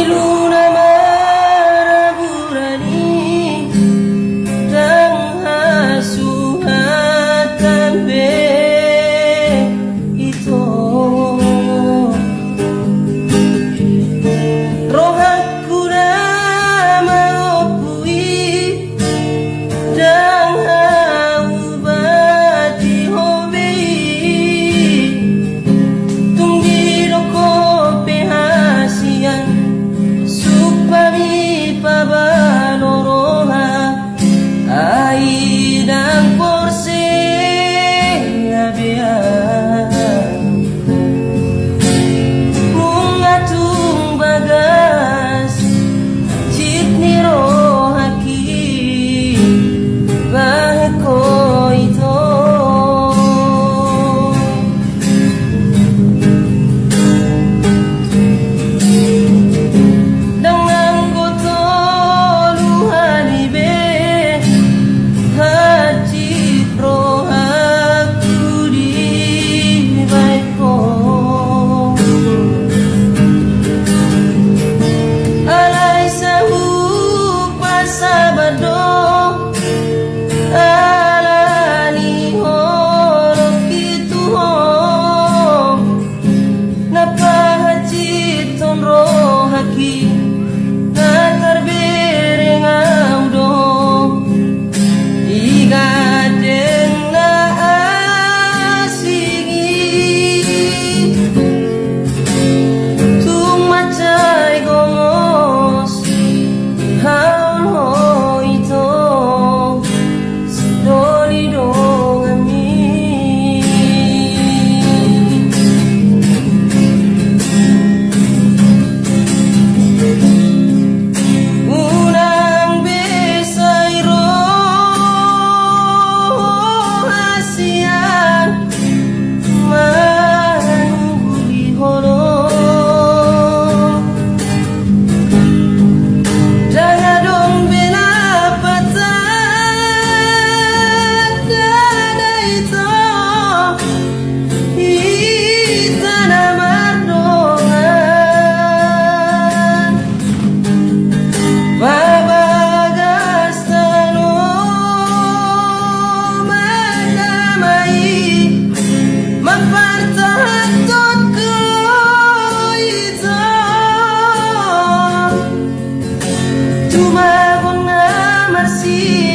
luna maraburani dan hasuhatan be itu rohaku nama opui dan haubati hobi tunggi loko pehasian supami pabaloroha ai dan porse abia mungatung bagas jitni rohaki baheko ito dengan goto luhani be haji rohaku di baiko alai sahu pasabado alani horok itu ho napahaji ton rohaki natarbereng audo igadeng na asingi tumacay gomos haon ho ito sidolidong amin unang besay rohasian manghuli holo jangan dong bela patah dada itu itana mardongan babagas tano madamai mempertahankan ko itu tumagon na marsi